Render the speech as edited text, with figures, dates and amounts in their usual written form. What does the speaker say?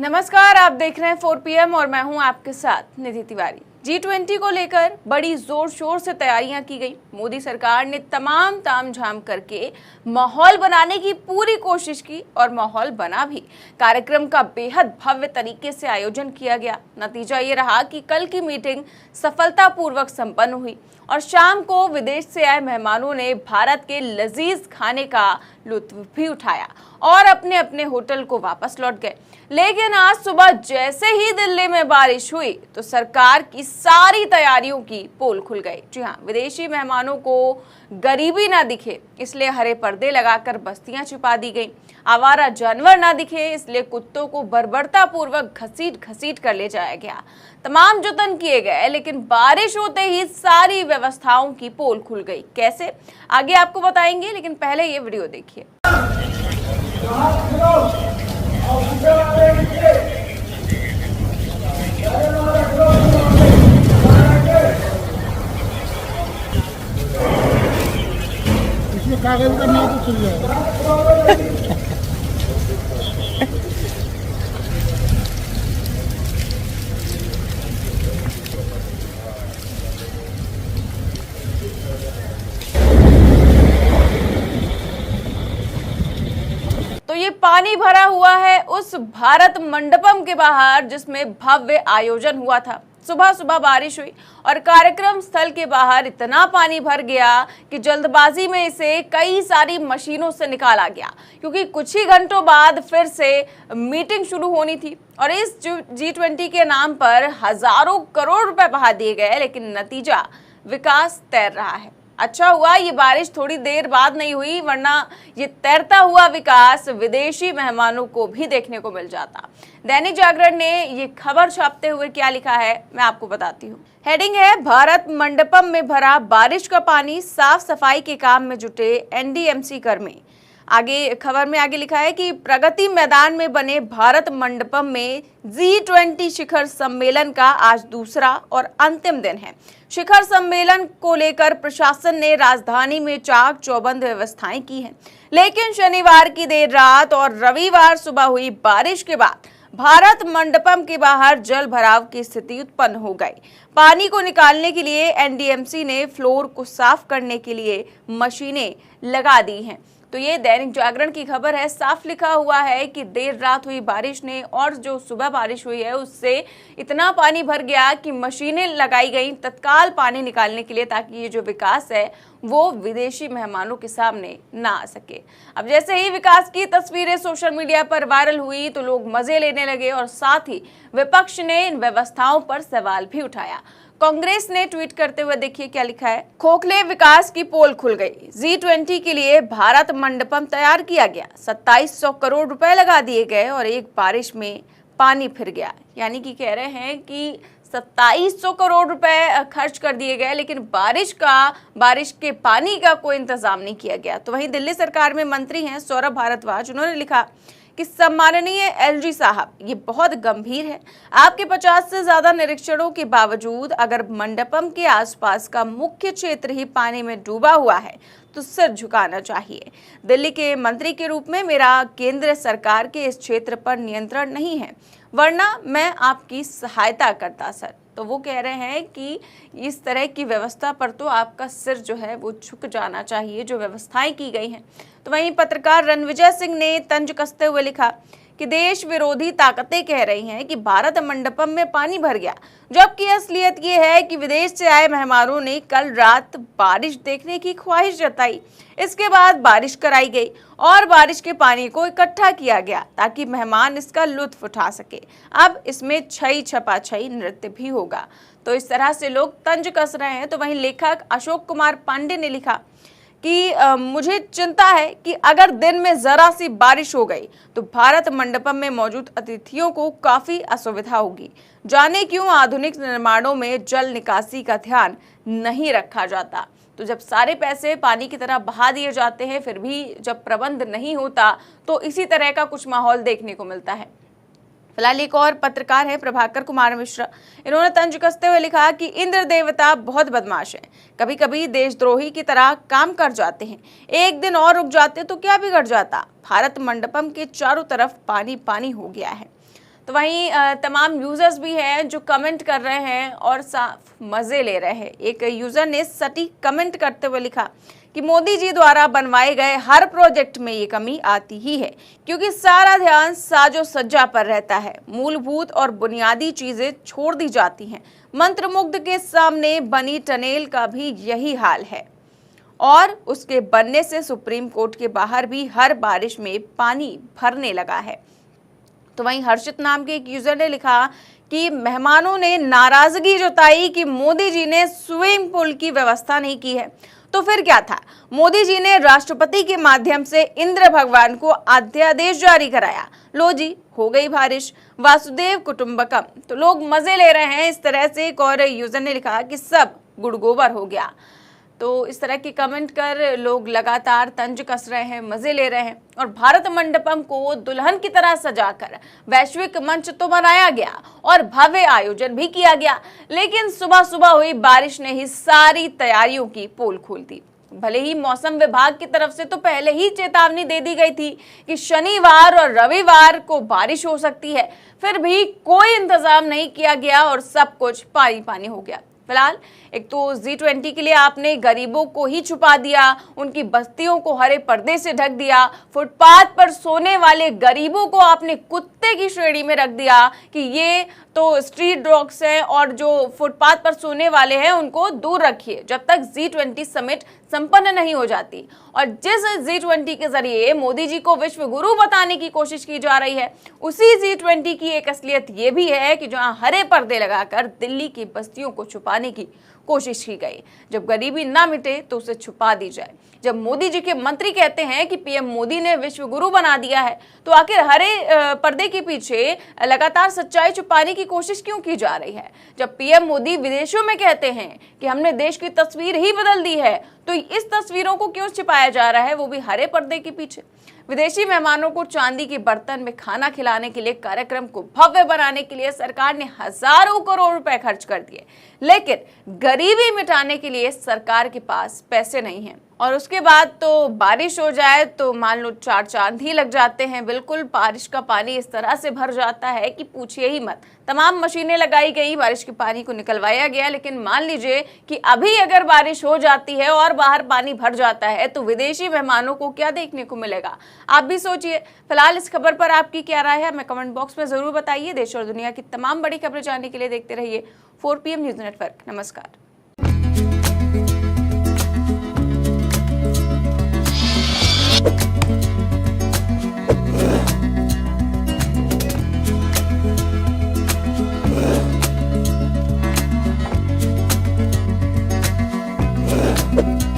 नमस्कार, आप देख रहे हैं 4 PM और मैं हूं आपके साथ निधि तिवारी। G20 को लेकर बड़ी जोर शोर से तैयारियां की गई। मोदी सरकार ने तमाम तामझाम करके माहौल बनाने की पूरी कोशिश की और माहौल बना भी। कार्यक्रम का बेहद भव्य तरीके से आयोजन किया गया। नतीजा ये रहा कि कल की मीटिंग सफलतापूर्वक संपन्न हुई और शाम को विदेश से आए मेहमानों ने भारत के लजीज खाने का लुत्फ भी उठाया और अपने अपने होटल को वापस लौट गए। लेकिन आज सुबह जैसे ही दिल्ली में बारिश हुई तो सरकार की सारी तैयारियों की पोल खुल गई। जी हाँ, विदेशी मेहमानों को गरीबी ना दिखे इसलिए हरे पर्दे लगाकर बस्तियां छिपा दी गई। आवारा जानवर ना दिखे इसलिए कुत्तों को बर्बरता पूर्वक घसीट घसीट कर ले जाया गया। तमाम जतन किए गए, लेकिन बारिश होते ही सारी व्यवस्थाओं की पोल खुल गई। कैसे, आगे आपको बताएंगे, लेकिन पहले ये वीडियो देखिए। इसमें कागज का नाम तो चल जाएगा। तो ये पानी भरा हुआ है उस भारत मंडपम के बाहर जिसमें भव्य आयोजन हुआ था। सुबह सुबह बारिश हुई और कार्यक्रम स्थल के बाहर इतना पानी भर गया कि जल्दबाजी में इसे कई सारी मशीनों से निकाला गया, क्योंकि कुछ ही घंटों बाद फिर से मीटिंग शुरू होनी थी और इस G20 के नाम पर हजारों करोड़ रुपए बहा दिए गए। लेकिन नतीजा विकास तैर रहा है। अच्छा हुआ ये बारिश थोड़ी देर बाद नहीं हुई, वरना ये तैरता हुआ विकास विदेशी मेहमानों को भी देखने को मिल जाता। दैनिक जागरण ने ये खबर छापते हुए क्या लिखा है, मैं आपको बताती हूँ। हेडिंग है, भारत मंडपम में भरा बारिश का पानी, साफ सफाई के काम में जुटे NDMC कर्मी। आगे खबर में आगे लिखा है कि प्रगति मैदान में बने भारत मंडपम में G20 शिखर सम्मेलन का आज दूसरा और अंतिम दिन है। शिखर सम्मेलन को लेकर प्रशासन ने राजधानी में चाक चौबंद व्यवस्थाएं की हैं, लेकिन शनिवार की देर रात और रविवार सुबह हुई बारिश के बाद भारत मंडपम के बाहर जल भराव की स्थिति उत्पन्न हो गई। पानी को निकालने के लिए NDMC ने फ्लोर को साफ करने के लिए मशीनें लगा दी हैं। तो ये दैनिक जागरण की खबर है। साफ लिखा हुआ है कि देर रात हुई बारिश ने और जो सुबह बारिश हुई है उससे इतना पानी भर गया कि मशीनें लगाई गई तत्काल पानी निकालने के लिए, ताकि ये जो विकास है वो विदेशी मेहमानों के सामने ना आ सके। अब जैसे ही विकास की तस्वीरें सोशल मीडिया पर वायरल हुई तो लोग मजे लेने लगे और साथ ही विपक्ष ने इन व्यवस्थाओं पर सवाल भी उठाया। कांग्रेस ने ट्वीट करते हुए देखिए क्या लिखा है, खोखले विकास की पोल खुल गई। G20 के लिए भारत मंडपम तैयार किया गया, 2700 करोड़ रुपए लगा दिए गए और एक बारिश में पानी फिर गया। यानी कि कह रहे हैं कि 2700 करोड़ रुपए खर्च कर दिए गए, लेकिन बारिश के पानी का कोई इंतजाम नहीं किया गया। तो वहीं दिल्ली सरकार में मंत्री हैं सौरभ भारद्वाज, उन्होंने लिखा कि सम्माननीय LG साहब, ये बहुत गंभीर है। आपके 50 से ज्यादा निरीक्षणों के बावजूद अगर मंडपम के आसपास का मुख्य क्षेत्र ही पानी में डूबा हुआ है तो सिर झुकाना चाहिए। दिल्ली के मंत्री के रूप में मेरा केंद्र सरकार के इस क्षेत्र पर नियंत्रण नहीं है, वरना मैं आपकी सहायता करता सर। तो वो कह रहे हैं कि इस तरह की व्यवस्था पर तो आपका सिर जो है वो झुक जाना चाहिए, जो व्यवस्थाएं की गई हैं। तो वहीं पत्रकार रणविजय सिंह ने तंज कसते हुए लिखा कि देश विरोधी ताकतें कह रही हैं कि भारत मंडपम में पानी भर गया, जबकि असलियत ये है कि विदेश से आए मेहमानों ने कल रात बारिश देखने की ख्वाहिश जताई। इसके बाद बारिश कराई गई और बारिश के पानी को इकट्ठा किया गया ताकि मेहमान इसका लुत्फ उठा सके। अब इसमें छई छपा छई नृत्य भी होगा। तो इस तरह से लोग तंज कस रहे हैं। तो वहीं लेखक अशोक कुमार पांडे ने लिखा कि मुझे चिंता है कि अगर दिन में जरा सी बारिश हो गई तो भारत मंडपम में मौजूद अतिथियों को काफी असुविधा होगी। जाने क्यों आधुनिक निर्माणों में जल निकासी का ध्यान नहीं रखा जाता। तो जब सारे पैसे पानी की तरह बहा दिए जाते हैं, फिर भी जब प्रबंध नहीं होता तो इसी तरह का कुछ माहौल देखने को मिलता है। फिलहाल एक और पत्रकार है प्रभाकर कुमार मिश्रा, इन्होंने तंज कसते हुए लिखा कि इंद्र देवता बहुत बदमाश है, कभी कभी देशद्रोही की तरह काम कर जाते हैं, एक दिन और रुक जाते तो क्या बिगड़ जाता। भारत मंडपम के चारों तरफ पानी पानी हो गया है। तो वहीं तमाम यूजर्स भी हैं जो कमेंट कर रहे हैं और साफ मजे ले रहे हैं। एक यूजर ने सटीक कमेंट करते हुए लिखा कि मोदी जी द्वारा बनवाए गए हर प्रोजेक्ट में ये कमी आती ही है, क्योंकि सारा ध्यान साजो सज्जा पर रहता है, मूलभूत और बुनियादी चीजें छोड़ दी जाती हैं। मंत्रमुग्ध के सामने बनी टनेल का भी यही हाल है और उसके बनने से सुप्रीम कोर्ट के बाहर भी हर बारिश में पानी भरने लगा है। तो वहीं हर्षित नाम के एक यूजर ने लिखा कि मेहमानों ने नाराजगी जताई कि मोदी जी ने स्विमिंग पूल की व्यवस्था नहीं की है। तो फिर क्या था, मोदी जी ने राष्ट्रपति के माध्यम से इंद्र भगवान को अध्यादेश जारी कराया, लो जी हो गई बारिश, वासुदेव कुटुंबकम। तो लोग मजे ले रहे हैं इस तरह से। एक और यूजर ने लिखा कि सब गुड़गोबर हो गया। तो इस तरह के कमेंट कर लोग लगातार तंज कस रहे हैं, मजे ले रहे हैं। और भारत मंडपम को दुल्हन की तरह सजाकर वैश्विक मंच तो बनाया गया और भव्य आयोजन भी किया गया, लेकिन सुबह सुबह हुई बारिश ने ही सारी तैयारियों की पोल खोल दी। भले ही मौसम विभाग की तरफ से तो पहले ही चेतावनी दे दी गई थी कि शनिवार और रविवार को बारिश हो सकती है, फिर भी कोई इंतजाम नहीं किया गया और सब कुछ पानी पानी हो गया। फिलहाल एक तो G20 के लिए आपने गरीबों को ही छुपा दिया, उनकी बस्तियों को हरे पर्दे से ढक दिया, फुटपाथ पर सोने वाले गरीबों को आपने कुत्ते की श्रेणी में रख दिया कि ये तो स्ट्रीट डॉग्स हैं और जो फुटपाथ पर सोने वाले हैं उनको दूर रखिए जब तक G20 समिट संपन्न नहीं हो जाती। और जिस G20 के जरिए मोदी जी को विश्व गुरु बताने की कोशिश की जा रही है, उसी G20 की एक असलियत ये भी है कि जहां हरे पर्दे लगाकर दिल्ली की बस्तियों को छुपाने की कोशिश की गई। जब गरीबी ना मिटे तो उसे छुपा दी जाए। जब मोदी जी के मंत्री कहते हैं कि पीएम मोदी ने विश्व गुरु बना दिया है, तो आखिर हरे पर्दे के पीछे लगातार सच्चाई छुपाने की कोशिश क्यों की जा रही है? जब पीएम मोदी विदेशों में कहते हैं कि हमने देश की तस्वीर ही बदल दी है, तो इस तस्वीरों को क्यों छिपाया जा रहा है, वो भी हरे पर्दे के पीछे? विदेशी मेहमानों को चांदी के बर्तन में खाना खिलाने के लिए, कार्यक्रम को भव्य बनाने के लिए सरकार ने हजारों करोड़ रुपए खर्च कर दिए, लेकिन गरीबी मिटाने के लिए सरकार के पास पैसे नहीं हैं। और उसके बाद तो बारिश हो जाए तो मान लो चार चांद ही लग जाते हैं। बिल्कुल बारिश का पानी इस तरह से भर जाता है कि पूछिए ही मत। तमाम मशीनें लगाई गई, बारिश के पानी को निकलवाया गया, लेकिन मान लीजिए कि अभी अगर बारिश हो जाती है और बाहर पानी भर जाता है तो विदेशी मेहमानों को क्या देखने को मिलेगा? आप भी सोचिए। फिलहाल इस खबर पर आपकी क्या राय है, हमें कमेंट बॉक्स में जरूर बताइए। देश और दुनिया की तमाम बड़ी खबरें जानने के लिए देखते रहिए 4 PM न्यूज नेटवर्क। नमस्कार। है।